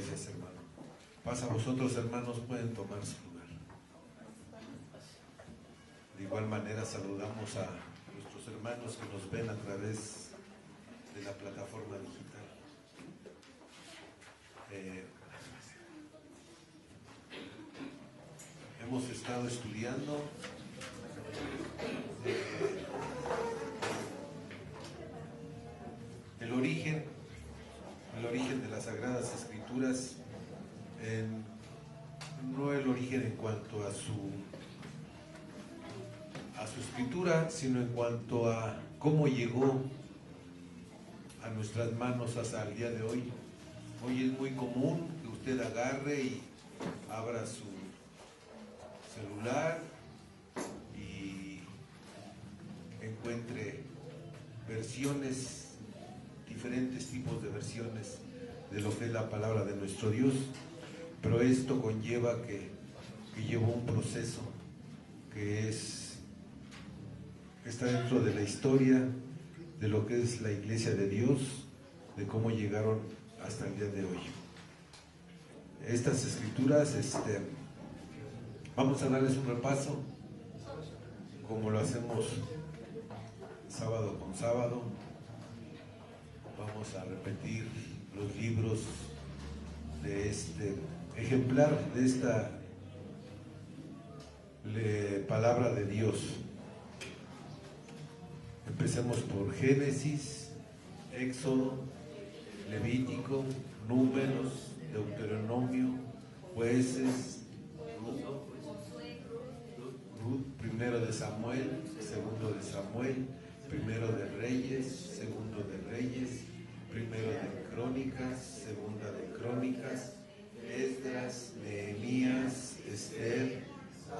Gracias, hermano. Pasa a vosotros, hermanos, pueden tomar su lugar. De igual manera saludamos a nuestros hermanos que nos ven a través de la plataforma digital. Hemos estado estudiando el origen de las Sagradas Escrituras, no el origen en cuanto a su escritura, sino en cuanto a cómo llegó a nuestras manos hasta el día de hoy. Hoy es muy común que usted agarre y abra su celular y encuentre versiones, diferentes tipos de versiones de lo que es la palabra de nuestro Dios, pero esto conlleva que lleva un proceso que está dentro de la historia de lo que es la iglesia de Dios, de cómo llegaron hasta el día de hoy. Estas escrituras, vamos a darles un repaso, como lo hacemos sábado con sábado. Vamos a repetir los libros de este ejemplar, de esta palabra de Dios. Empecemos por Génesis, Éxodo, Levítico, Números, Deuteronomio, Jueces, Ruth, primero de Samuel, segundo de Samuel, primero de Reyes, segundo de Reyes, primero de Crónicas, segunda de Crónicas, Esdras, Nehemías, Esther,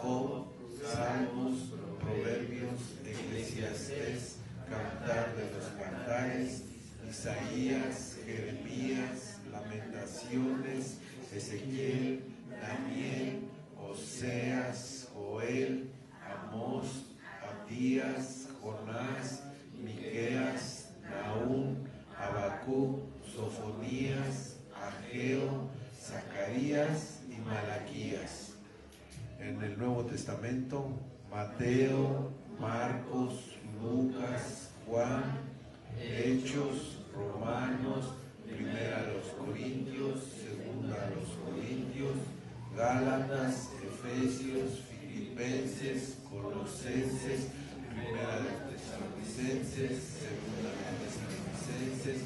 Job, Salmos, Proverbios, Eclesiastés, Cantar de los Cantares, Isaías, Jeremías, Lamentaciones, Ezequiel, Daniel, Oseas, Joel, Amós, Abdías, Jonás, Miqueas, Nahum, Habacuc, Sofonías, Ageo, Zacarías y Malaquías. En el Nuevo Testamento, Mateo, Marcos, Lucas, Juan, Hechos, Romanos, primera a los Corintios, segunda a los Corintios, Gálatas, Efesios, Filipenses, Colosenses, primera de Tesalonicenses, segunda de Tesalonicenses,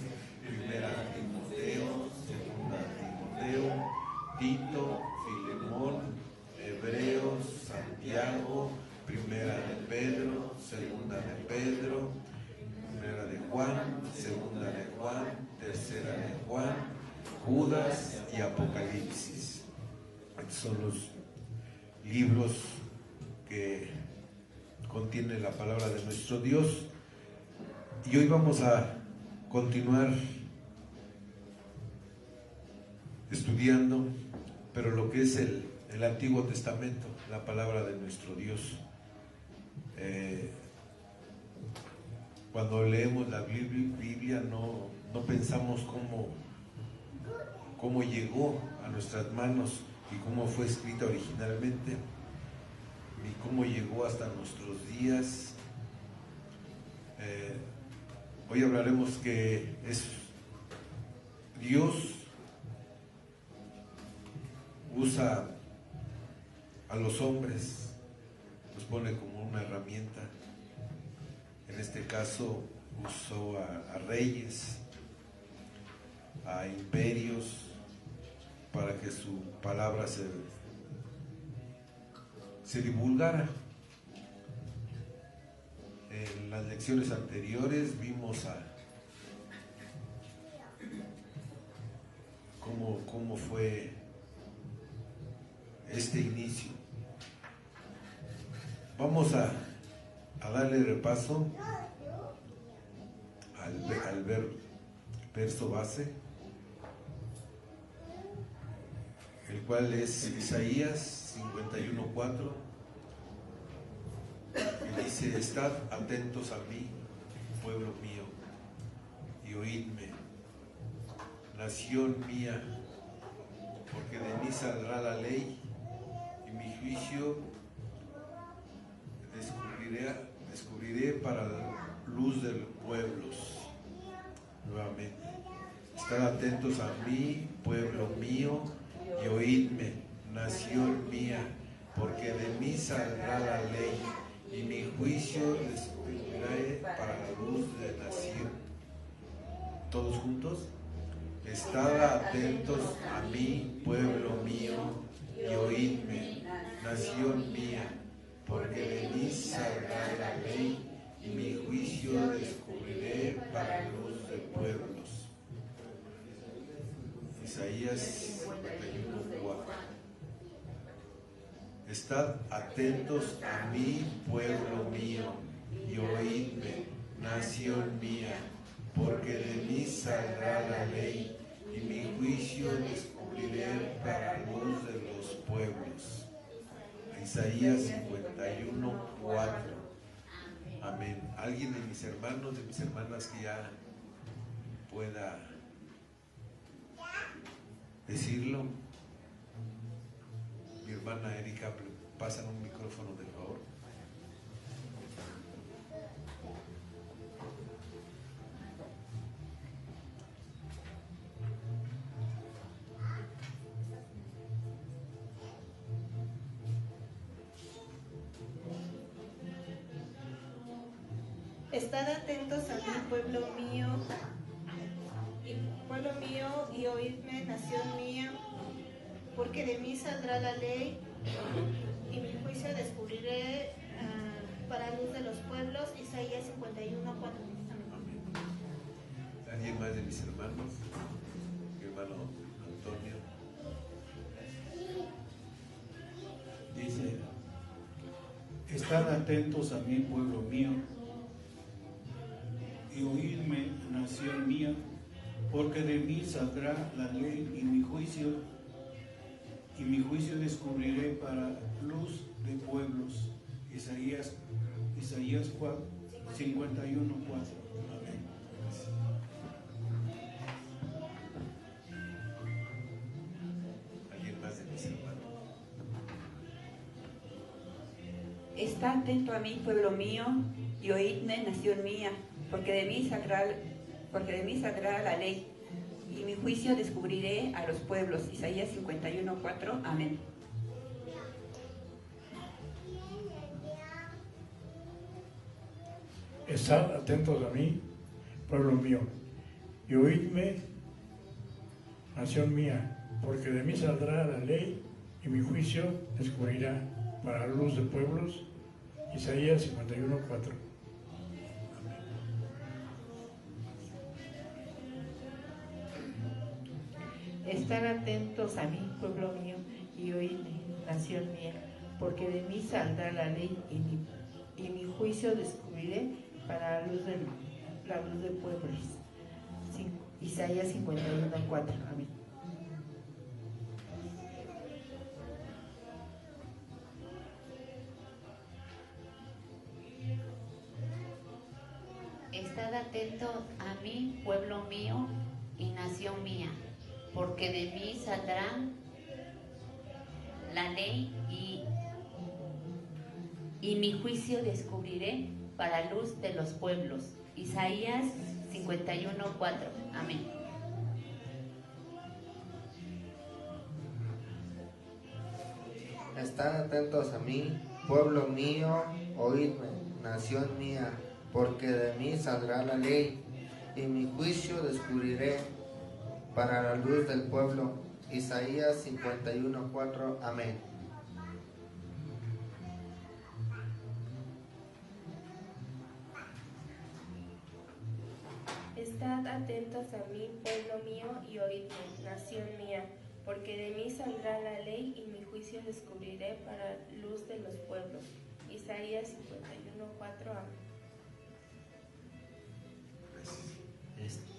primera de Timoteo, segunda de Timoteo, Tito, Filemón, Hebreos, Santiago, primera de Pedro, segunda de Pedro, primera de Juan, segunda de Juan, tercera de Juan, Judas y Apocalipsis. Estos son los libros que contienen la palabra de nuestro Dios. Y hoy vamos a continuar estudiando, pero lo que es el Antiguo Testamento, la palabra de nuestro Dios. Cuando leemos la Biblia no pensamos cómo llegó a nuestras manos y cómo fue escrita originalmente, ni cómo llegó hasta nuestros días. Hoy hablaremos que es Dios usa a los hombres, los pone como una herramienta. En este caso usó a reyes, a imperios, para que su palabra se divulgara. En las lecciones anteriores vimos cómo fue este inicio. Vamos a darle repaso al verso base, el cual es Isaías 51:4, que dice: estad atentos a mí, pueblo mío, y oídme, nación mía, porque de mí saldrá la ley y mi juicio descubriré para la luz de los pueblos. Nuevamente, estad atentos a mí, pueblo mío, y oídme, nación mía, porque de mí saldrá la ley y mi juicio descubriré para la luz de nación. Todos juntos. Estad atentos a mí, pueblo mío, y oídme, nación mía, porque de mí saldrá la ley y mi juicio descubriré para la luz de pueblos. Isaías 51:4. Estad atentos a mí, pueblo mío, y oídme, nación mía, porque de mí saldrá la ley y mi juicio descubriré para la luz de los pueblos. Isaías 51:4. Amén. ¿Alguien de mis hermanos, de mis hermanas que ya pueda decirlo? Mi hermana Erika, pasan un micrófono, de favor. Estad atentos a mí, pueblo mío, y oídme, nación mía, porque de mí saldrá la ley y mi juicio descubriré para luz de los pueblos. Isaías 51:4. ¿Alguien más de mis hermanos? Mi hermano Antonio. Dice: estad atentos a mí, pueblo mío, y oídme, nación mía, porque de mí saldrá la ley y mi juicio descubriré para luz de pueblos. Isaías 51:4. Amén. ¿Alguien más de mis hermanos? Está atento a mí, pueblo mío, y oídme, nación mía, porque de mí saldrá la ley, y mi juicio descubriré a los pueblos. Isaías 51:4. Amén. Estad atentos a mí, pueblo mío, y oídme, nación mía, porque de mí saldrá la ley y mi juicio descubrirá para la luz de pueblos. Isaías 51:4. Estar atentos a mí, pueblo mío, y oídme, nación mía, porque de mí saldrá la ley y mi juicio descubriré para la luz de pueblos. Isaías 51:4. Amén. Estad atento a mí, pueblo mío y nación mía, porque de mí saldrá la ley y mi juicio descubriré para luz de los pueblos. Isaías 51:4. Amén. Estad atentos a mí, pueblo mío, oídme, nación mía, porque de mí saldrá la ley y mi juicio descubriré para la luz del pueblo. Isaías 51:4. Amén. Estad atentos a mí, pueblo mío, y oídme, nación mía, porque de mí saldrá la ley y mi juicio descubriré para luz de los pueblos. Isaías 51:4. Amén.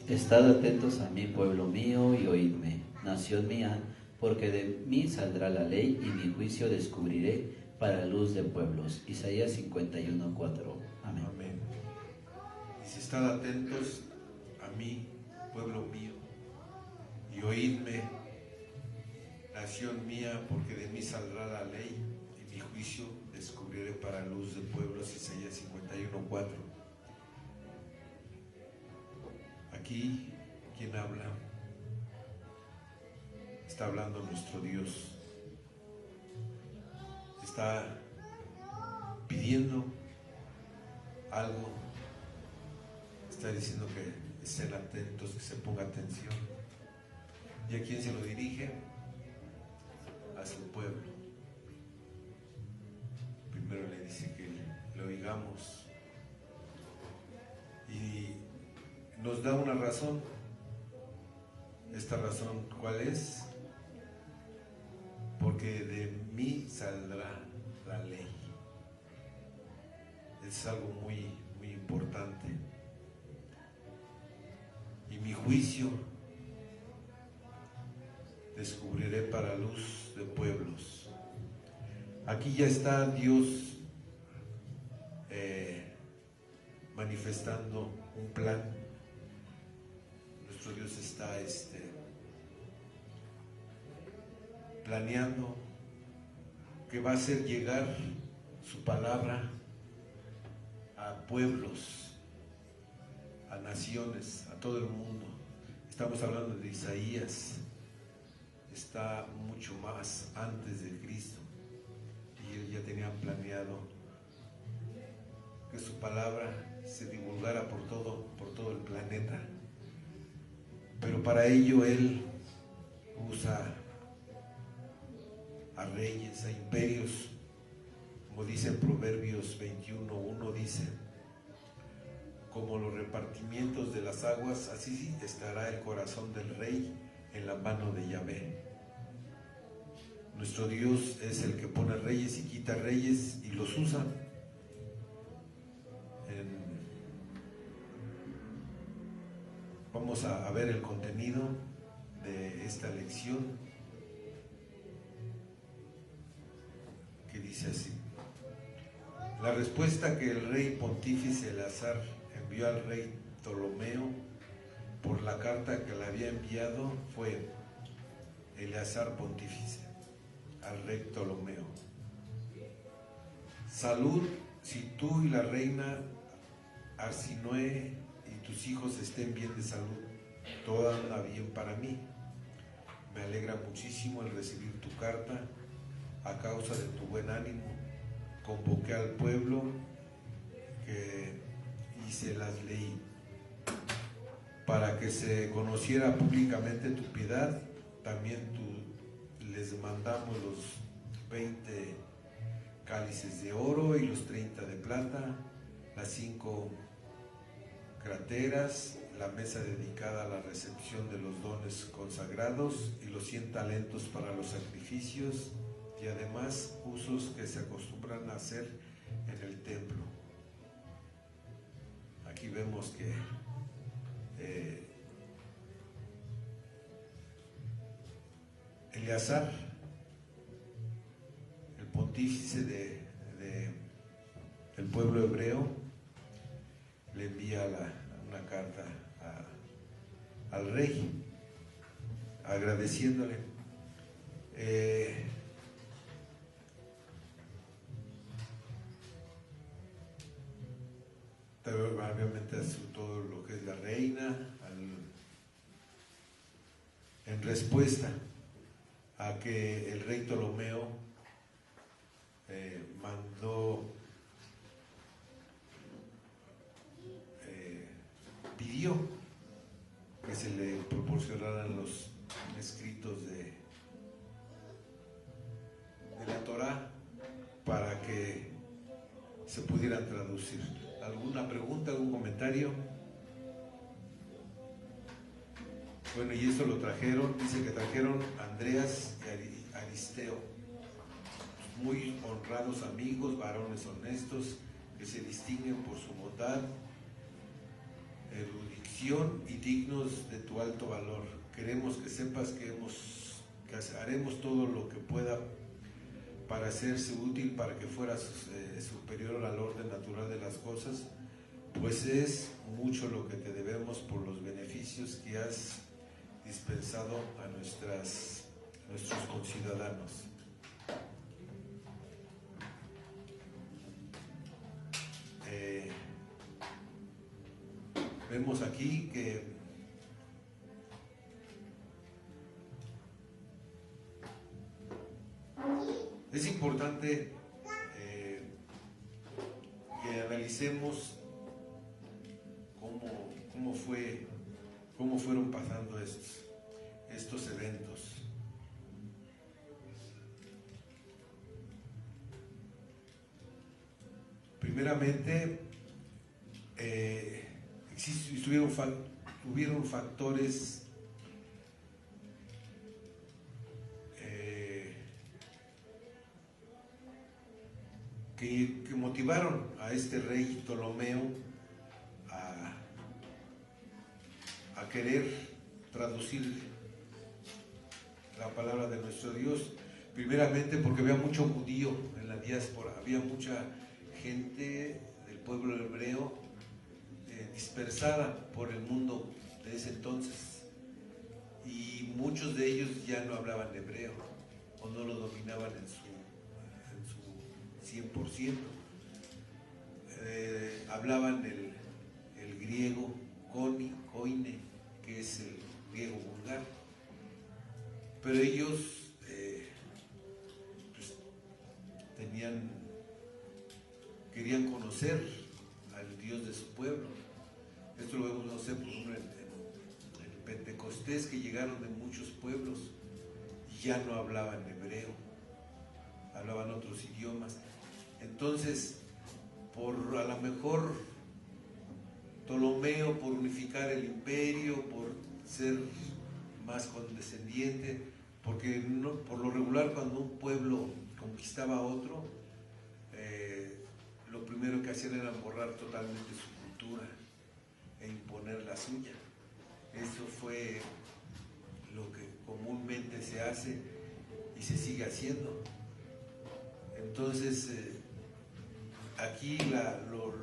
Estad atentos a mí, pueblo mío, y oídme, nación mía, porque de mí saldrá la ley y mi juicio descubriré para luz de pueblos. Isaías 51:4. Amén. Amén. Dice: estad atentos a mí, pueblo mío, y oídme, nación mía, porque de mí saldrá la ley y mi juicio descubriré para luz de pueblos. Isaías 51:4. Aquí, ¿quién habla? Está hablando nuestro Dios. Está pidiendo algo. Está diciendo que estén atentos, que se ponga atención. ¿Y a quién se lo dirige? A su pueblo. Primero le dice que lo oigamos. Y nos da una razón. ¿Esta razón cuál es? Porque de mí saldrá la ley. Es algo muy, muy importante. Y mi juicio descubriré para luz de pueblos. Aquí ya está Dios manifestando un plan. Nuestro Dios está planeando que va a hacer llegar su palabra a pueblos, a naciones, a todo el mundo. Estamos hablando de Isaías, está mucho más antes de Cristo, y él ya tenía planeado que su palabra se divulgara por todo el planeta. Pero para ello él usa a reyes, a imperios, como dice en Proverbios 21:1, dice: como los repartimientos de las aguas, así estará el corazón del rey en la mano de Yahvé. Nuestro Dios es el que pone reyes y quita reyes y los usa. Vamos a ver el contenido de esta lección, que dice así: la respuesta que el rey pontífice Eleazar envió al rey Ptolomeo por la carta que le había enviado fue: Eleazar pontífice al rey Ptolomeo, salud, si tú y la reina Arsinoe y tus hijos estén bien de salud, todo anda bien para mí. Me alegra muchísimo el recibir tu carta. A causa de tu buen ánimo, convoqué al pueblo y se las leí, para que se conociera públicamente tu piedad. También les mandamos los 20 cálices de oro y los 30 de plata, las 5 crateras, la mesa dedicada a la recepción de los dones consagrados y los 100 talentos para los sacrificios, y además usos que se acostumbran a hacer en el templo. Aquí vemos que Eleazar, el pontífice del pueblo hebreo, le envía una carta al rey agradeciéndole. Obviamente a todo lo que es la reina, en respuesta a que el rey Ptolomeo pidió que se le proporcionaran los escritos de la Torá para que se pudieran traducir. ¿Alguna pregunta, algún comentario? Bueno, y esto lo trajeron, dice que trajeron Andreas y Aristeo, muy honrados amigos, varones honestos, que se distinguen por su bondad, erudición y dignos de tu alto valor. Queremos que sepas que haremos todo lo que pueda para hacerse útil, para que fuera superior al orden natural de las cosas, pues es mucho lo que te debemos por los beneficios que has dispensado a nuestras nuestros conciudadanos. Vemos aquí que es importante que analicemos cómo fueron pasando estos eventos. Primeramente, hubieron factores que motivaron a este rey Ptolomeo a querer traducir la palabra de nuestro Dios. Primeramente porque había mucho judío en la diáspora, había mucha gente del pueblo hebreo dispersada por el mundo de ese entonces, y muchos de ellos ya no hablaban hebreo o no lo dominaban en su 100%. Hablaban el griego koine, que es el griego vulgar, pero ellos pues, querían conocer al Dios de su pueblo. Esto lo vemos, no sé, por ejemplo, en el Pentecostés, que llegaron de muchos pueblos y ya no hablaban hebreo, hablaban otros idiomas. Entonces, a lo mejor Ptolomeo, por unificar el imperio, por ser más condescendiente, porque por lo regular cuando un pueblo conquistaba a otro, lo primero que hacían era borrar totalmente su cultura e imponer la suya. Eso fue lo que comúnmente se hace y se sigue haciendo. Entonces, aquí lo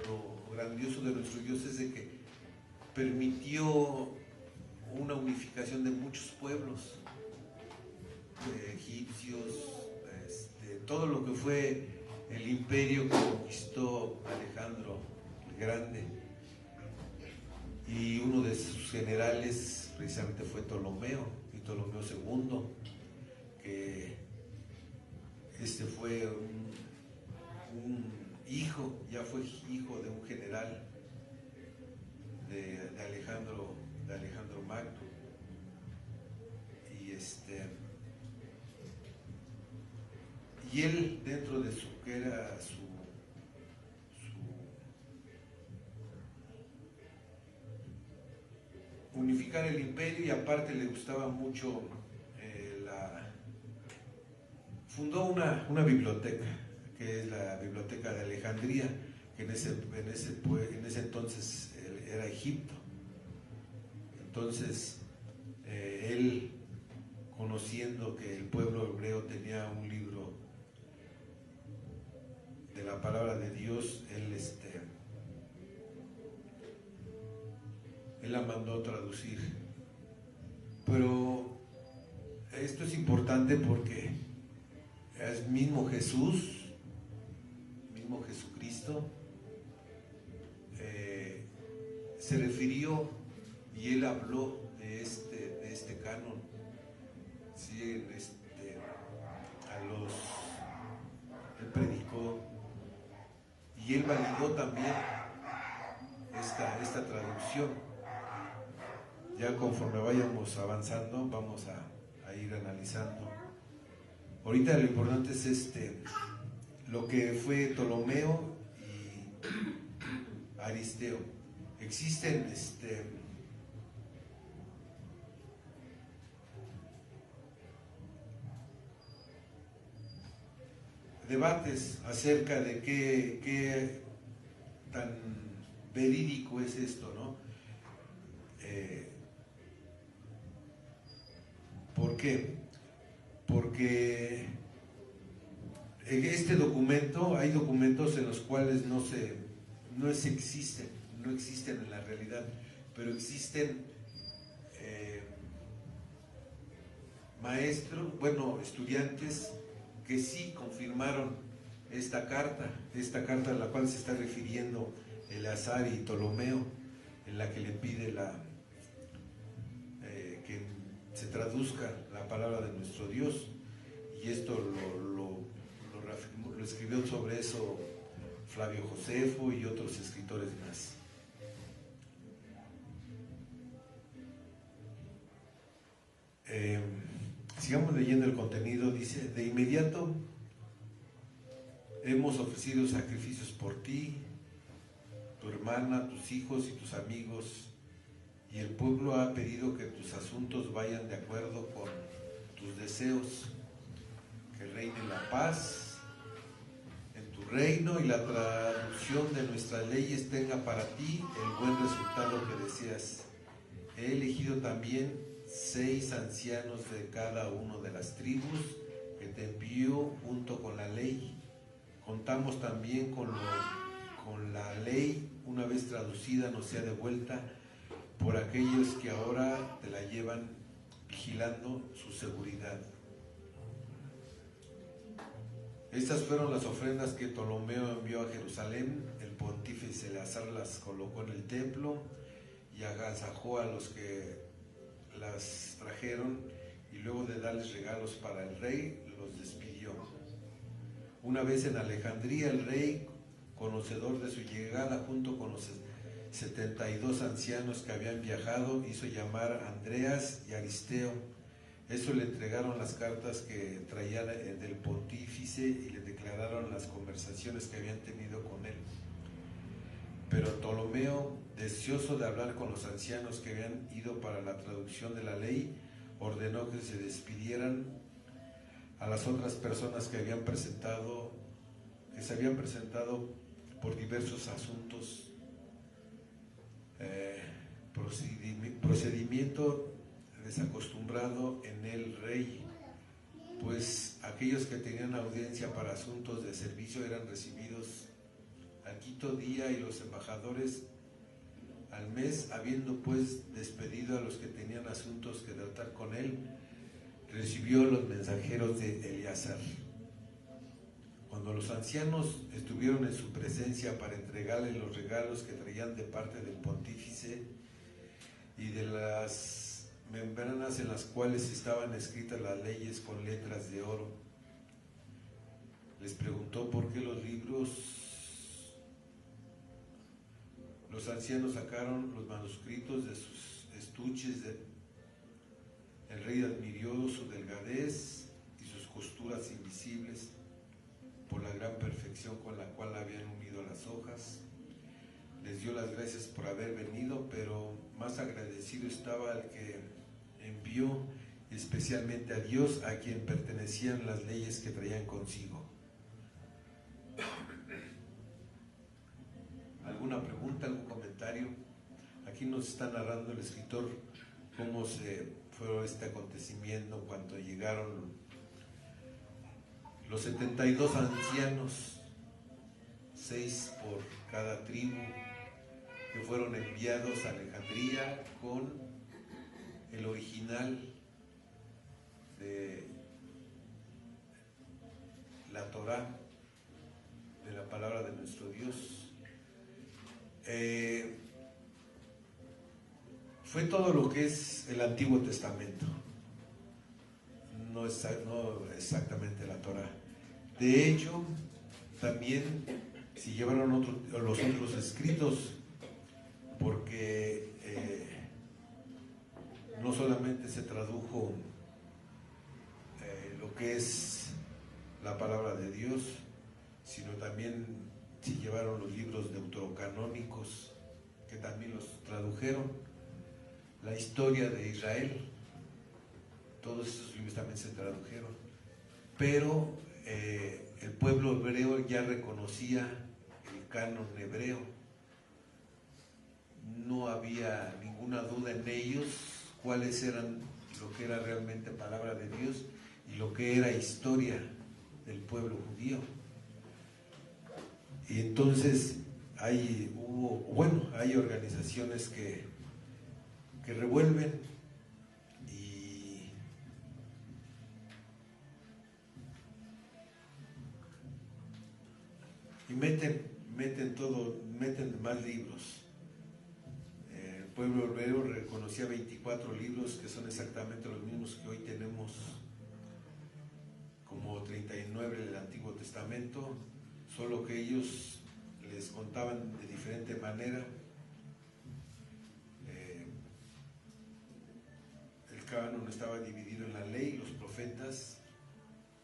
grandioso de nuestro Dios es de que permitió una unificación de muchos pueblos, egipcios, todo lo que fue el imperio que conquistó Alejandro el Grande, y uno de sus generales precisamente fue Ptolomeo, y Ptolomeo II, que fue un hijo, ya fue hijo de un general de Alejandro Magno, y él, dentro de su que era su unificar el imperio, y aparte le gustaba mucho fundó una biblioteca, que es la Biblioteca de Alejandría, que en ese entonces era Egipto. Entonces, él, conociendo que el pueblo hebreo tenía un libro de la palabra de Dios, él la mandó a traducir. Pero esto es importante porque es mismo Jesucristo, se refirió y él habló de este canon, ¿sí? Él predicó y él validó también esta traducción. Ya conforme vayamos avanzando vamos a ir analizando. Ahorita lo importante es lo que fue Ptolomeo y Aristeo. Existen debates acerca de qué tan verídico es esto, ¿no? ¿Por qué? Porque en este documento hay documentos en los cuales no existen en la realidad, pero existen maestros, bueno, estudiantes que sí confirmaron esta carta a la cual se está refiriendo Eleazar y Ptolomeo, en la que le pide que se traduzca la palabra de nuestro Dios, y esto lo escribió sobre eso Flavio Josefo y otros escritores más. Sigamos leyendo el contenido. Dice: de inmediato hemos ofrecido sacrificios por ti, tu hermana, tus hijos y tus amigos, y el pueblo ha pedido que tus asuntos vayan de acuerdo con tus deseos, que reine la paz en tu reino y la traducción de nuestras leyes tenga para ti el buen resultado que deseas. He elegido también 6 ancianos de cada una de las tribus que te envío junto con la ley. Contamos también con la ley, una vez traducida, nos sea devuelta por aquellos que ahora te la llevan vigilando su seguridad. Estas fueron las ofrendas que Ptolomeo envió a Jerusalén. El pontífice Eleazar las colocó en el templo y agasajó a los que las trajeron, y luego de darles regalos para el rey, los despidió. Una vez en Alejandría, el rey, conocedor de su llegada, junto con los 72 ancianos que habían viajado, hizo llamar a Andreas y Aristeo. Eso le entregaron las cartas que traía del pontífice y le declararon las conversaciones que habían tenido con él. Pero Ptolomeo, deseoso de hablar con los ancianos que habían ido para la traducción de la ley, ordenó que se despidieran a las otras personas que se habían presentado por diversos asuntos, procedimiento desacostumbrado en el rey, pues aquellos que tenían audiencia para asuntos de servicio eran recibidos al quinto día, y los embajadores al mes, habiendo pues despedido a los que tenían asuntos que tratar con él, recibió los mensajeros de Eleazar. Cuando los ancianos estuvieron en su presencia para entregarle los regalos que traían de parte del pontífice y de las membranas en las cuales estaban escritas las leyes con letras de oro, les preguntó por qué los libros. Los ancianos sacaron los manuscritos de sus estuches. El rey admirió su delgadez y sus costuras invisibles por la gran perfección con la cual habían unido las hojas. Les dio las gracias por haber venido, pero más agradecido estaba el que envió, especialmente a Dios, a quien pertenecían las leyes que traían consigo. ¿Alguna pregunta, algún comentario? Aquí nos está narrando el escritor cómo se fue este acontecimiento cuando llegaron los 72 ancianos, 6 por cada tribu, que fueron enviados a Alejandría con el original de la Torá, de la palabra de nuestro Dios. Fue todo lo que es el Antiguo Testamento, no exactamente la Torá. De hecho, también si llevaron los otros escritos, porque no solamente se tradujo lo que es la palabra de Dios, sino también si llevaron los libros deuterocanónicos, que también los tradujeron, la historia de Israel, todos esos libros también se tradujeron, pero el pueblo hebreo ya reconocía el canon hebreo, no había ninguna duda en ellos cuáles eran lo que era realmente palabra de Dios y lo que era historia del pueblo judío. Y entonces hay organizaciones que revuelven y y meten más libros. El pueblo hebreo reconocía 24 libros que son exactamente los mismos que hoy tenemos, como 39 en el Antiguo Testamento, solo que ellos les contaban de diferente manera. El canon estaba dividido en la ley, los profetas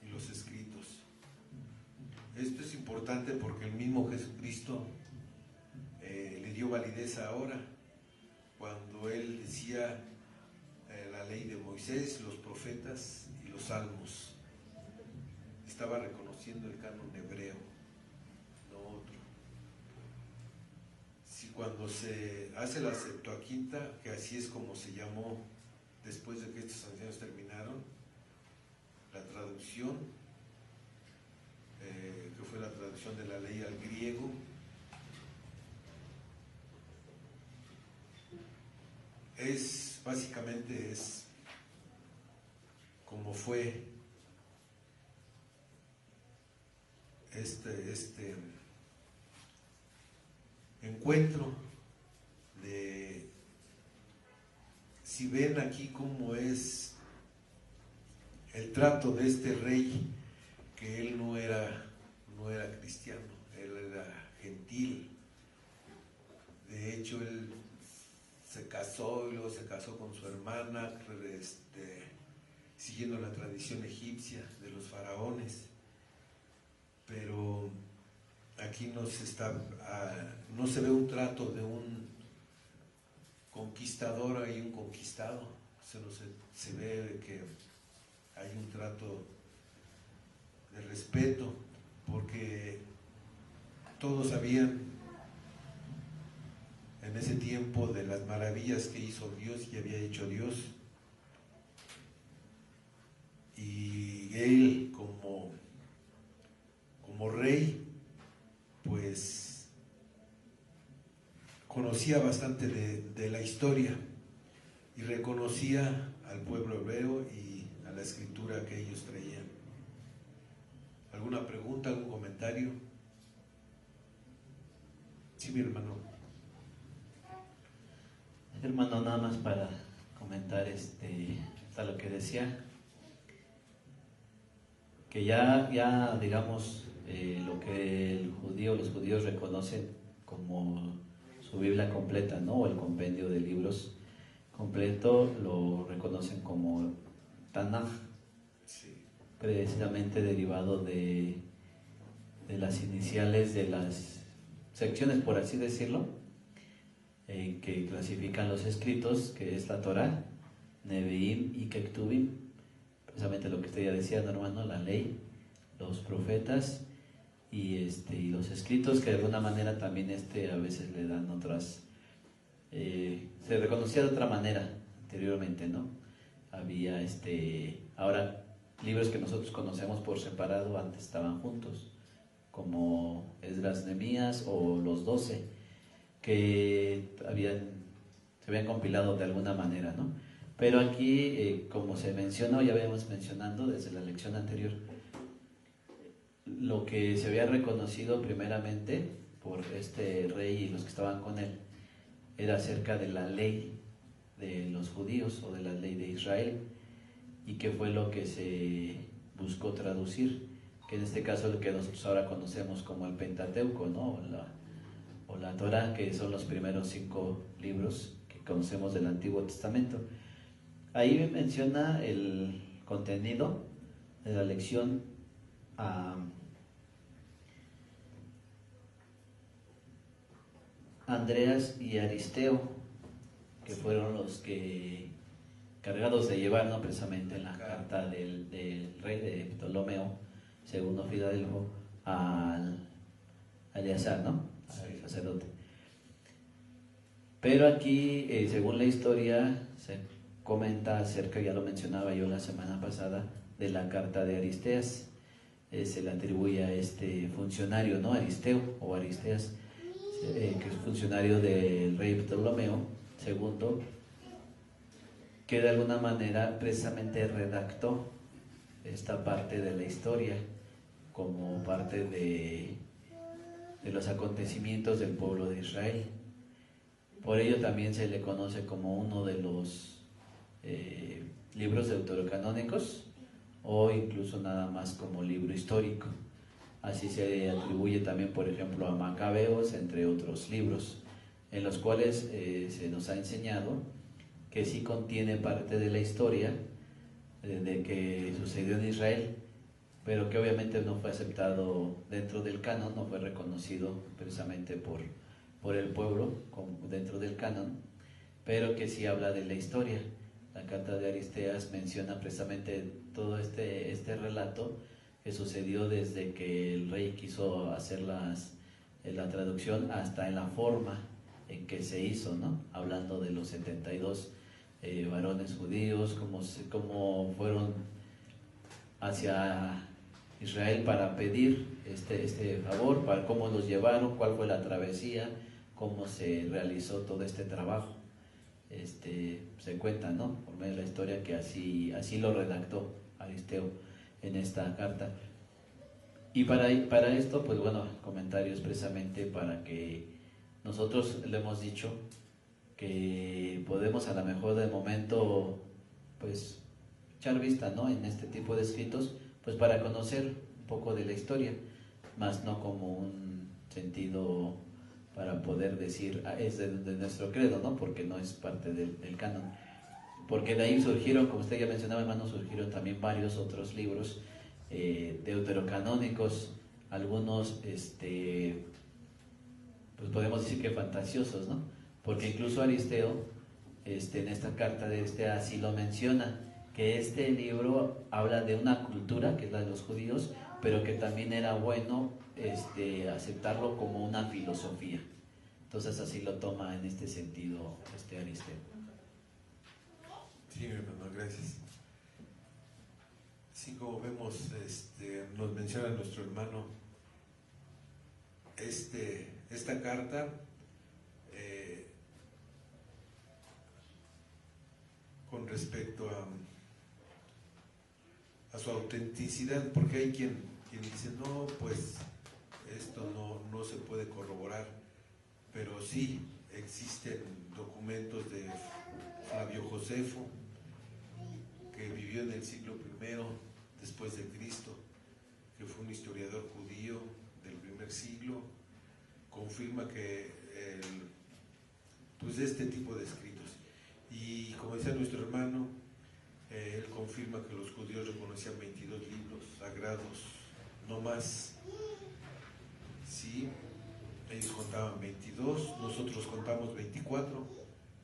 y los escritos. Esto es importante porque el mismo Jesucristo le dio validez ahora, cuando él decía la ley de Moisés, los profetas y los salmos. Estaba reconociendo el canon hebreo, no otro. Si cuando se hace la Septuaginta, que así es como se llamó después de que estos ancianos terminaron, la traducción, que fue la traducción de la ley al griego, básicamente es como fue este encuentro de, si ven aquí cómo es el trato de este rey, que él no era cristiano, él era gentil. De hecho, él se casó y luego se casó con su hermana, siguiendo la tradición egipcia de los faraones. Pero aquí no se ve un trato de un conquistador y un conquistado, se ve que hay un trato de respeto, porque todos sabían en ese tiempo de las maravillas que hizo Dios y había hecho Dios, y él como rey pues conocía bastante de la historia y reconocía al pueblo hebreo y a la escritura que ellos traían. ¿Alguna pregunta, algún comentario? Sí, mi hermano. Hermano, nada más para comentar hasta lo que decía, que ya digamos lo que los judíos reconocen como su Biblia completa, ¿no? O el compendio de libros completo, lo reconocen como Tanaj, Sí. Precisamente derivado de las iniciales de las secciones, por así decirlo, que clasifican los escritos, que es la Torá, Nevi'im y Kektubim, precisamente lo que usted ya decía, ¿no, hermano? La ley, los profetas y los escritos, que de alguna manera también a veces le dan otras, se reconocía de otra manera anteriormente, ¿no? Había ahora libros que nosotros conocemos por separado, antes estaban juntos, como Esdras, Nehemías o los 12, que se habían compilado de alguna manera, ¿no? Pero aquí, como se mencionó, ya habíamos mencionando desde la lección anterior, lo que se había reconocido primeramente por este rey y los que estaban con él era acerca de la ley de los judíos o de la ley de Israel, y que fue lo que se buscó traducir, que en este caso es lo que nosotros ahora conocemos como el Pentateuco, ¿no? o la Torá, que son los primeros 5 libros que conocemos del Antiguo Testamento. Ahí menciona el contenido de la lección a Andreas y Aristeo, que fueron los que cargados de llevar, ¿no? Precisamente la carta del rey de Ptolomeo II Filadelfo al Eleazar, ¿no? Al sacerdote. Pero aquí, según la historia, se comenta acerca, ya lo mencionaba yo la semana pasada, de la carta de Aristeas. Se le atribuye a este funcionario, ¿no? Aristeo o Aristeas, que es funcionario del rey Ptolomeo II, que de alguna manera precisamente redactó esta parte de la historia como parte de de los acontecimientos del pueblo de Israel. Por ello también se le conoce como uno de los libros deuterocanónicos, o incluso nada más como libro histórico. Así se atribuye también, por ejemplo, a Macabeos, entre otros libros, en los cuales se nos ha enseñado que sí contiene parte de la historia de que sucedió en Israel, pero que obviamente no fue aceptado dentro del canon, no fue reconocido precisamente por el pueblo dentro del canon, pero que sí habla de la historia. La carta de Aristeas menciona precisamente todo este relato que sucedió desde que el rey quiso hacer la traducción hasta en la forma en que se hizo, ¿no? Hablando de los 72 varones judíos, cómo fueron hacia Israel para pedir este favor, para cómo los llevaron, cuál fue la travesía, cómo se realizó todo este trabajo. Se cuenta, ¿no?, por medio de la historia, que así lo redactó Aristeo en esta carta. Y para esto, pues bueno, comentarios precisamente para que nosotros le hemos dicho que podemos a lo mejor de momento pues echar vista, ¿no?, en este tipo de escritos, pues para conocer un poco de la historia, más no como un sentido para poder decir es de nuestro credo, ¿no?, porque no es parte del canon. Porque de ahí surgieron, como usted ya mencionaba, hermano, surgieron también varios otros libros deuterocanónicos, algunos pues podemos decir que fantasiosos, ¿no? Porque incluso Aristeo en esta carta de así lo menciona, que este libro habla de una cultura que es la de los judíos, pero que también era bueno aceptarlo como una filosofía. Entonces así lo toma en este sentido Aristeo. Sí, mi hermano, gracias. Sí, como vemos, nos menciona nuestro hermano, esta carta con respecto a su autenticidad, porque hay quien dice, no, pues esto no se puede corroborar, pero sí existen documentos de Flavio Josefo, que vivió en el siglo I después de Cristo, que fue un historiador judío del primer siglo, confirma que pues este tipo de escritos. Y como decía nuestro hermano, él confirma que los judíos reconocían 22 libros sagrados, no más. Sí, ellos contaban 22, nosotros contamos 24.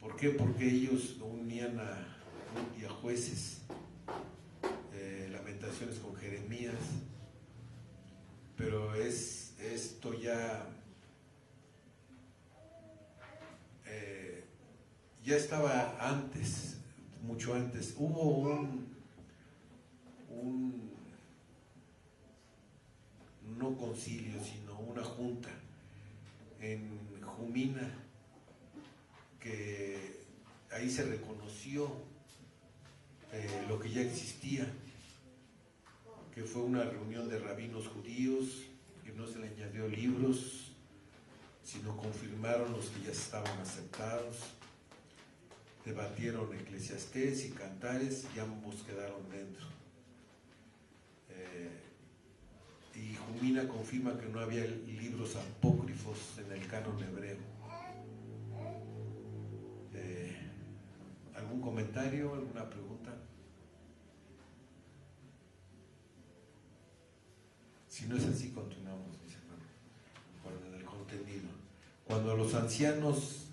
¿Por qué? Porque ellos unían a Jueces, Lamentaciones con Jeremías, pero esto ya estaba antes, mucho antes. Hubo no concilio, sino una junta en Jumina, que ahí se reconoció lo que ya existía, que fue una reunión de rabinos judíos, que no se le añadió libros, sino confirmaron los que ya estaban aceptados, debatieron Eclesiastés y Cantares y ambos quedaron dentro. Y Jumina confirma que no había libros apócrifos en el canon hebreo. ¿Algún comentario, alguna pregunta? Si no es así, continuamos, dice hermano, con el contenido. Cuando los ancianos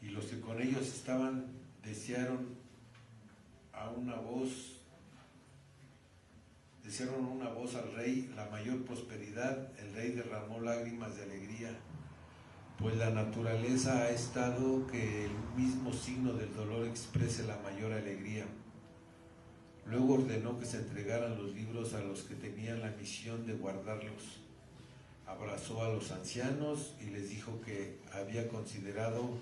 y los que con ellos estaban desearon una voz al rey la mayor prosperidad, el rey derramó lágrimas de alegría, pues la naturaleza ha estado que el mismo signo del dolor exprese la mayor alegría. Luego ordenó que se entregaran los libros a los que tenían la misión de guardarlos. Abrazó a los ancianos y les dijo que había considerado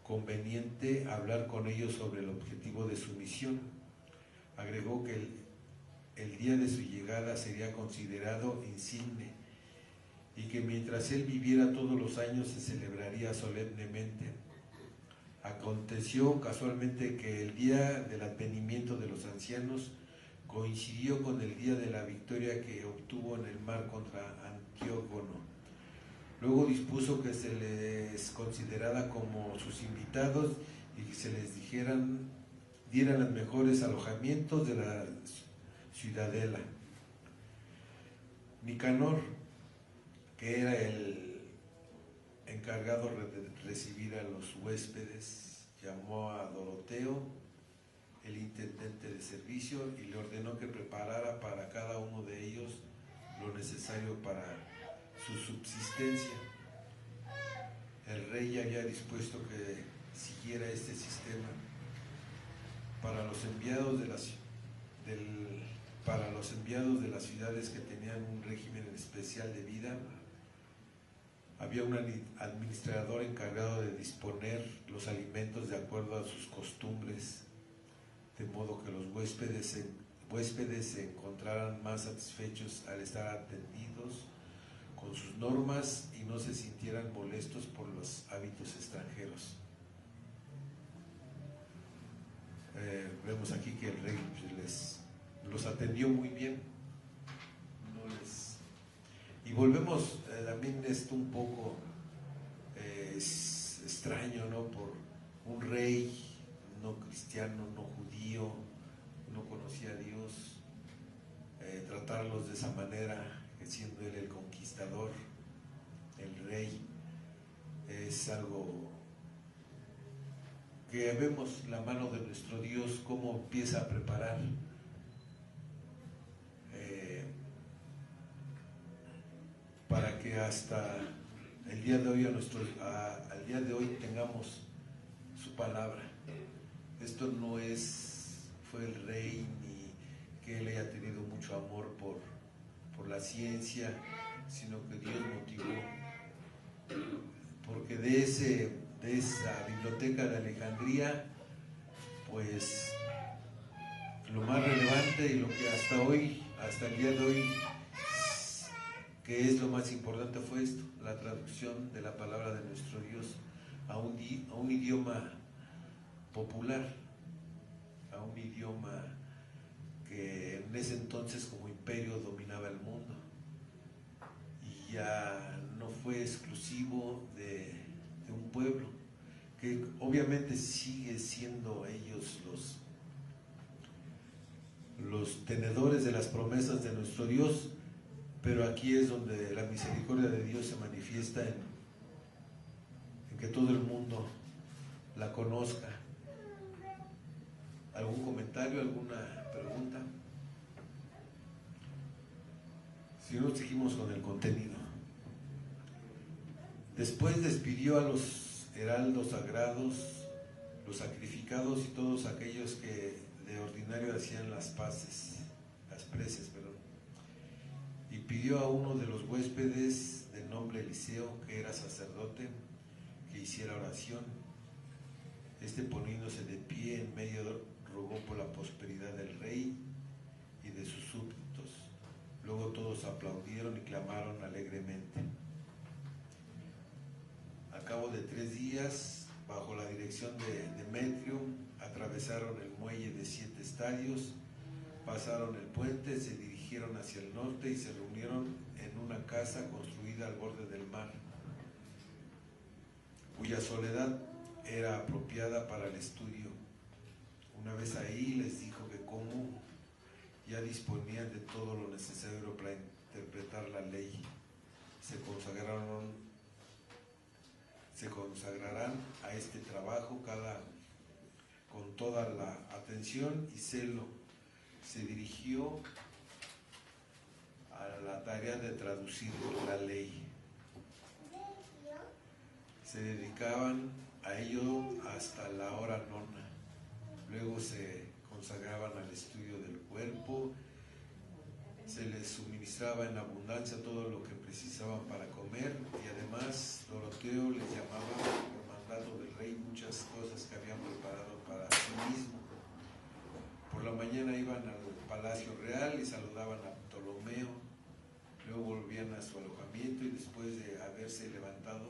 conveniente hablar con ellos sobre el objetivo de su misión. Agregó que el día de su llegada sería considerado insigne y que mientras él viviera todos los años se celebraría solemnemente. Aconteció casualmente que el día del advenimiento de los ancianos coincidió con el día de la victoria que obtuvo en el mar contra Antígono. Luego dispuso que se les considerara como sus invitados y que se les dieran los mejores alojamientos de la ciudadela. Nicanor, que era el encargado de recibir a los huéspedes, llamó a Doroteo, el intendente de servicio, y le ordenó que preparara para cada uno de ellos lo necesario para su subsistencia. El rey ya había dispuesto que siguiera este sistema para los enviados de las ciudades que tenían un régimen especial de vida. Había un administrador encargado de disponer los alimentos de acuerdo a sus costumbres, de modo que los huéspedes se encontraran más satisfechos al estar atendidos con sus normas y no se sintieran molestos por los hábitos extranjeros. Vemos aquí que el rey los atendió muy bien. Y volvemos también esto un poco extraño, ¿no? Por un rey no cristiano, no judío, no conocía a Dios, tratarlos de esa manera, siendo él el conquistador, el rey. Es algo que vemos la mano de nuestro Dios, cómo empieza a preparar para que hasta el día de hoy al día de hoy tengamos su palabra. Esto no fue el rey ni que él haya tenido mucho amor por la ciencia, sino que Dios motivó, porque de esa biblioteca de Alejandría, pues lo más relevante y lo que hasta el día de hoy, que es lo más importante, fue esto: la traducción de la palabra de nuestro Dios a un idioma popular, a un idioma que en ese entonces como imperio dominaba el mundo, y ya no fue exclusivo de un pueblo, que obviamente sigue siendo ellos los tenedores de las promesas de nuestro Dios, pero aquí es donde la misericordia de Dios se manifiesta en que todo el mundo la conozca. ¿Algún comentario, alguna pregunta? Si no, seguimos con el contenido. Después despidió a los heraldos sagrados, los sacrificados y todos aquellos que de ordinario hacían las preces, y pidió a uno de los huéspedes de nombre Eliseo, que era sacerdote, que hiciera oración. Este, poniéndose de pie en medio, rogó por la prosperidad del rey y de sus súbditos. Luego todos aplaudieron y clamaron alegremente. Al cabo de 3 días, bajo la dirección de Demetrio, atravesaron el muelle de 7 estadios, pasaron el puente, se dirigieron hacia el norte y se reunieron en una casa construida al borde del mar, cuya soledad era apropiada para el estudio. Una vez ahí les dijo que como ya disponían de todo lo necesario para interpretar la ley, se consagrarán a este trabajo con toda la atención y celo. Se dirigió a la tarea de traducir la ley. Se dedicaban a ello hasta la hora nona. Luego se consagraban al estudio del cuerpo, se les suministraba en abundancia todo lo que precisaban para comer, y además Doroteo les llamaba por mandato del rey muchas cosas que habían preparado para sí mismo. Por la mañana iban al palacio real y saludaban a Ptolomeo, luego volvían a su alojamiento y después de haberse levantado,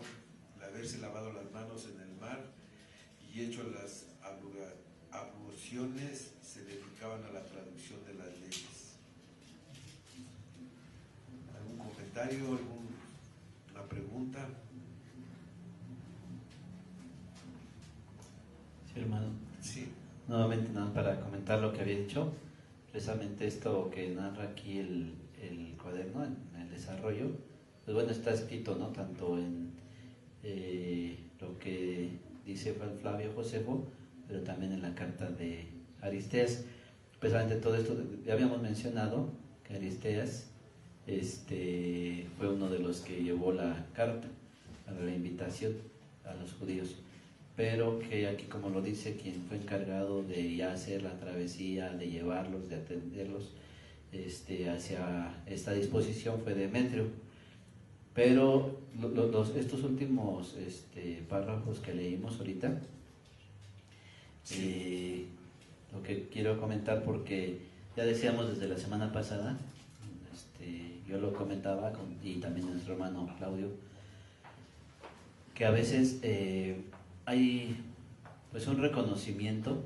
de haberse lavado las manos en el mar y hecho las abluciones, se dedicaban a la traducción de las leyes. ¿Algún comentario, alguna pregunta? Sí, hermano. Sí. Nuevamente, nada para comentar lo que había dicho, precisamente esto que narra aquí el cuaderno en el desarrollo, pues bueno, está escrito, ¿no? Tanto en lo que dice Flavio Josefo, pero también en la carta de Aristeas. Precisamente todo esto, ya habíamos mencionado que Aristeas fue uno de los que llevó la carta a la invitación a los judíos, pero que aquí, como lo dice, quien fue encargado de ya hacer la travesía, de llevarlos, de atenderlos hacia esta disposición fue Demetrio. Pero estos últimos párrafos que leímos ahorita, lo que quiero comentar, porque ya decíamos desde la semana pasada, yo lo comentaba y también nuestro hermano Claudio, que a veces hay pues un reconocimiento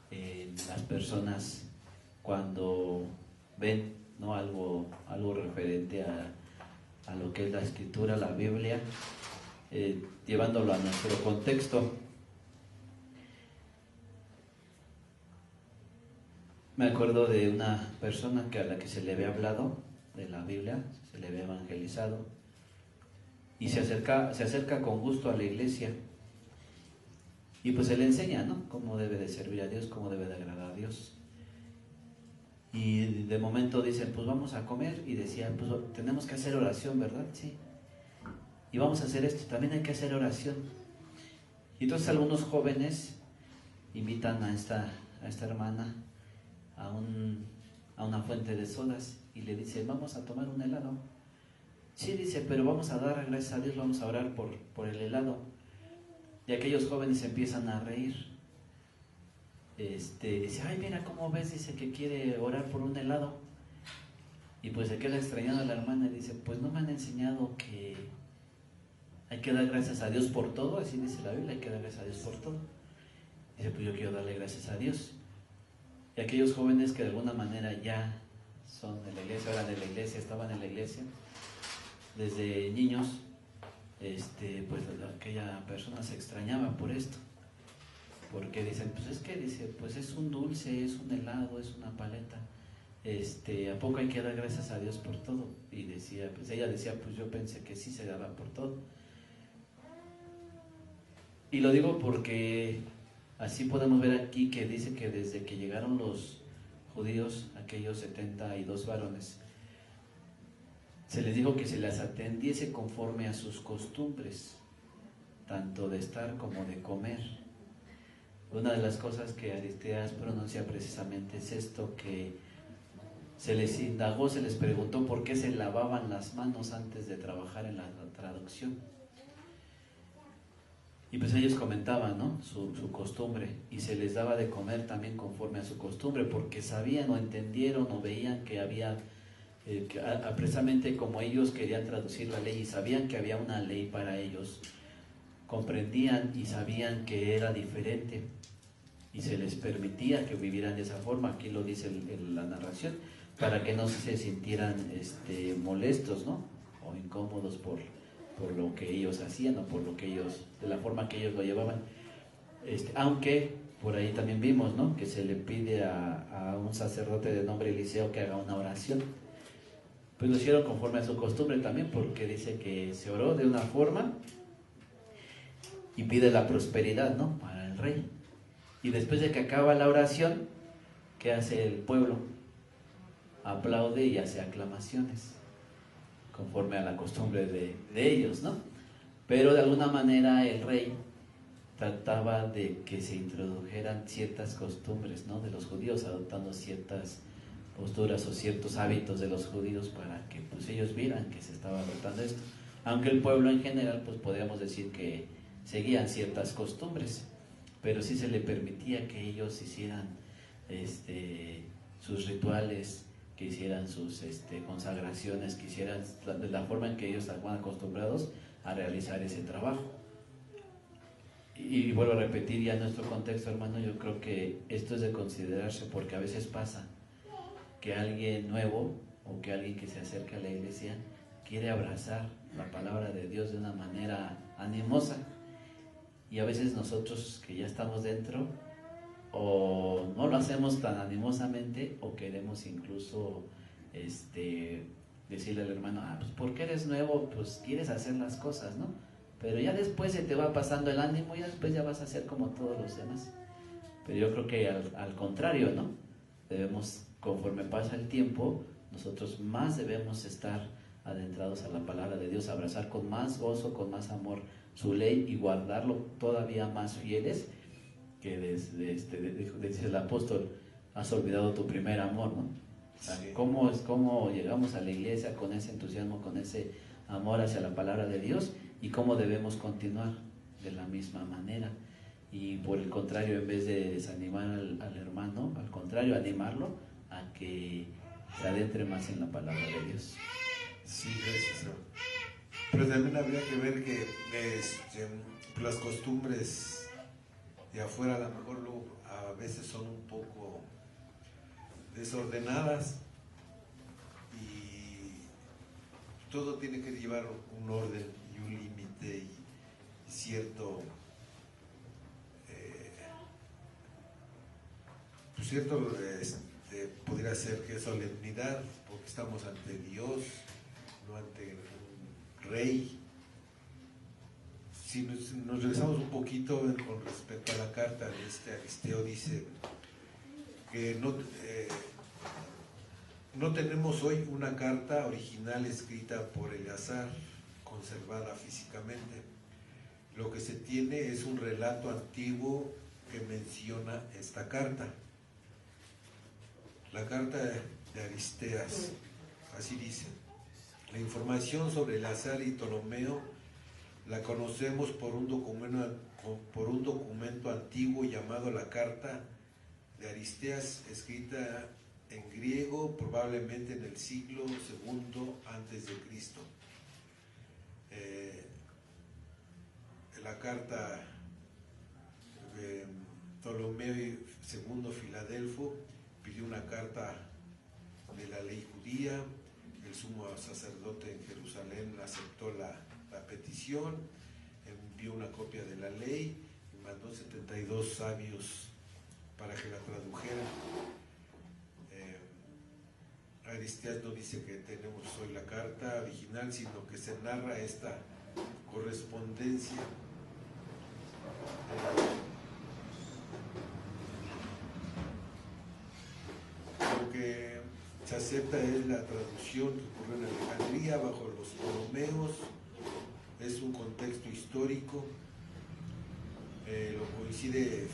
en las personas cuando ven, ¿no?, algo referente a lo que es la escritura, la Biblia, llevándolo a nuestro contexto. Me acuerdo de una persona a la que se le había hablado de la Biblia, se le había evangelizado, y se acerca con gusto a la iglesia, y pues se le enseña, ¿no?, cómo debe de servir a Dios, cómo debe de agradar a Dios. Y de momento dicen, pues vamos a comer, y decían, pues tenemos que hacer oración, ¿verdad? Sí. Y vamos a hacer esto, también hay que hacer oración. Y entonces algunos jóvenes invitan a esta hermana a una fuente de sodas y le dicen, vamos a tomar un helado. Sí, dice, pero vamos a dar gracias a Dios, vamos a orar por el helado. Y aquellos jóvenes empiezan a reír. Dice, ay, mira cómo ves, dice que quiere orar por un helado. Y pues se queda extrañada la hermana y dice, pues no me han enseñado que hay que dar gracias a Dios por todo, así dice la Biblia, hay que dar gracias a Dios por todo. Dice, pues yo quiero darle gracias a Dios. Y aquellos jóvenes que de alguna manera ya son de la iglesia, eran de la iglesia, estaban en la iglesia desde niños, pues aquella persona se extrañaba por esto, porque dicen, pues es que, dice, pues es un dulce, es un helado, es una paleta, ¿a poco hay que dar gracias a Dios por todo? Y decía, pues ella decía, pues yo pensé que sí se daba por todo. Y lo digo porque así podemos ver aquí que dice que desde que llegaron los judíos, aquellos 72 varones, se les dijo que se las atendiese conforme a sus costumbres, tanto de estar como de comer. Una de las cosas que Aristeas pronuncia precisamente es esto, que se les indagó, se les preguntó por qué se lavaban las manos antes de trabajar en la traducción. Y pues ellos comentaban, ¿no?, su costumbre, y se les daba de comer también conforme a su costumbre, porque sabían o entendieron o veían que había, precisamente como ellos querían traducir la ley y sabían que había una ley para ellos, comprendían y sabían que era diferente y se les permitía que vivieran de esa forma. Aquí lo dice la narración, para que no se sintieran molestos, ¿no?, o incómodos por lo que ellos hacían o por lo que ellos, de la forma que ellos lo llevaban. Aunque por ahí también vimos, ¿no?, que se le pide a un sacerdote de nombre Eliseo que haga una oración. Pues lo hicieron conforme a su costumbre también, porque dice que se oró de una forma y pide la prosperidad, ¿no?, para el rey. Y después de que acaba la oración, ¿qué hace el pueblo? Aplaude y hace aclamaciones, conforme a la costumbre de ellos, ¿no? Pero de alguna manera el rey trataba de que se introdujeran ciertas costumbres, ¿no?, de los judíos, adoptando ciertas posturas o ciertos hábitos de los judíos para que pues ellos vieran que se estaba adoptando esto. Aunque el pueblo en general, pues podríamos decir que seguían ciertas costumbres, pero sí se le permitía que ellos hicieran sus rituales que hicieran sus consagraciones, que hicieran de la forma en que ellos estaban acostumbrados a realizar ese trabajo. Y vuelvo a repetir, ya en nuestro contexto, hermano, yo creo que esto es de considerarse, porque a veces pasa que alguien nuevo o que alguien que se acerca a la iglesia quiere abrazar la palabra de Dios de una manera animosa, y a veces nosotros que ya estamos dentro o no lo hacemos tan animosamente, o queremos incluso decirle al hermano, pues porque eres nuevo, pues quieres hacer las cosas, ¿no? Pero ya después se te va pasando el ánimo y después ya vas a hacer como todos los demás. Pero yo creo que al contrario, ¿no? Debemos, conforme pasa el tiempo, nosotros más debemos estar adentrados a la palabra de Dios, abrazar con más gozo, con más amor su ley y guardarlo todavía más fieles, que dice el apóstol, has olvidado tu primer amor, ¿no? O sea, Sí. ¿Cómo llegamos a la iglesia con ese entusiasmo, con ese amor hacia la palabra de Dios, y cómo debemos continuar de la misma manera? Y por el contrario, en vez de desanimar al hermano, al contrario, animarlo a que se adentre más en la palabra de Dios. Sí, gracias, hermano. Pero también habría que ver que las costumbres de afuera a lo mejor a veces son un poco desordenadas, y todo tiene que llevar un orden y un límite y cierto podría ser que solemnidad, porque estamos ante Dios, no ante un rey. Si nos regresamos un poquito con respecto a la carta de Aristeo, dice que no tenemos hoy una carta original escrita por Eleazar, conservada físicamente. Lo que se tiene es un relato antiguo que menciona esta carta. La carta de Aristeas, así dice: la información sobre Eleazar y Ptolomeo la conocemos por un documento antiguo llamado la carta de Aristeas, escrita en griego, probablemente en el siglo II antes de Cristo. La carta de Ptolomeo II Filadelfo pidió una carta de la ley judía. El sumo sacerdote en Jerusalén aceptó la petición, envió una copia de la ley y mandó 72 sabios para que la tradujeran. Aristeas no dice que tenemos hoy la carta original, sino que se narra esta correspondencia. Lo que se acepta es la traducción que ocurrió en Alejandría bajo los Ptolomeos. Es un contexto histórico. Lo coincide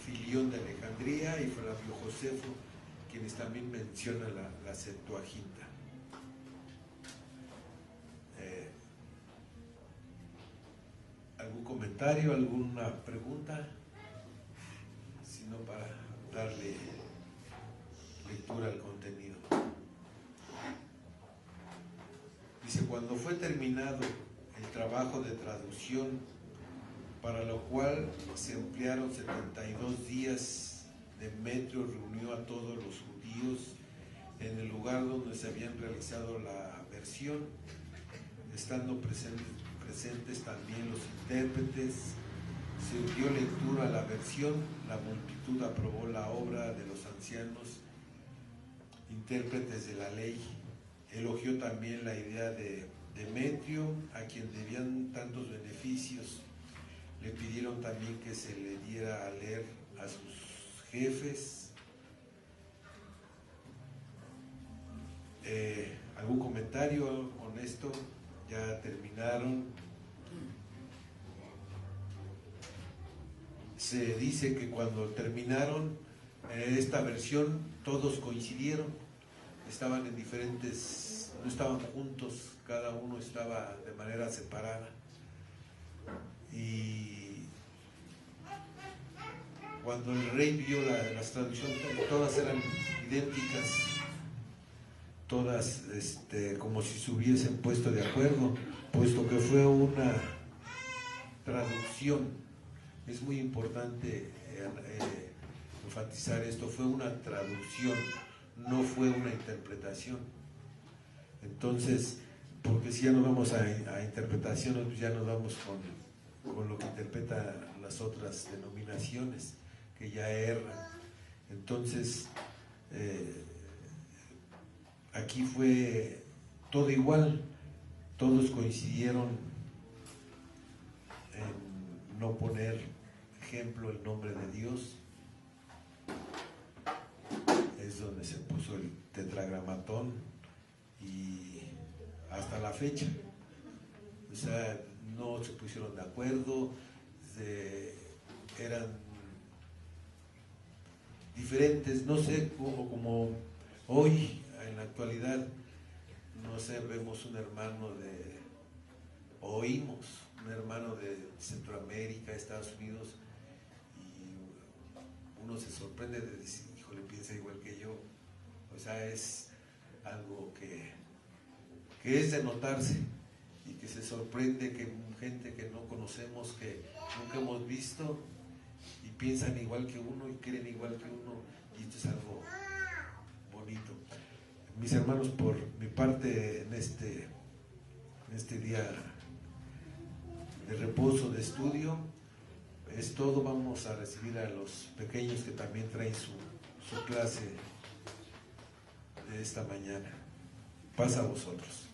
Filión de Alejandría y Flavio Josefo, quienes también mencionan la Septuaginta. ¿Algún comentario, alguna pregunta? Si no, para darle lectura al contenido. Dice: cuando fue terminado el trabajo de traducción, para lo cual se emplearon 72 días, Demetrio reunió a todos los judíos en el lugar donde se habían realizado la versión, estando presentes también los intérpretes. Se dio lectura a la versión, la multitud aprobó la obra de los ancianos intérpretes de la ley. Elogió también la idea de Demetrio, a quien debían tantos beneficios. Le pidieron también que se le diera a leer a sus jefes. ¿Algún comentario con esto? Ya terminaron. Se dice que cuando terminaron esta versión, todos coincidieron, estaban en diferentes, no estaban juntos, cada uno estaba de manera separada. Y cuando el rey vio las traducciones, todas eran idénticas, todas como si se hubiesen puesto de acuerdo, puesto que fue una traducción. Es muy importante enfatizar esto, fue una traducción, no fue una interpretación. Entonces, porque si ya nos vamos a interpretaciones, pues ya nos vamos con lo que interpretan las otras denominaciones, que ya erran. Entonces, aquí fue todo igual, todos coincidieron en no poner ejemplo el nombre de Dios. Es donde se puso el tetragramatón y hasta la fecha, o sea, no se pusieron de acuerdo, eran diferentes, no sé, como hoy en la actualidad, no sé, vemos un hermano oímos un hermano de Centroamérica, Estados Unidos, y uno se sorprende de decir, híjole, piensa igual que yo. O sea, es algo que es de notarse, y que se sorprende que gente que no conocemos, que nunca hemos visto, y piensan igual que uno y creen igual que uno, y esto es algo bonito. Mis hermanos, por mi parte, en este día de reposo, de estudio, es todo. Vamos a recibir a los pequeños que también traen su clase de esta mañana. Pasa a vosotros.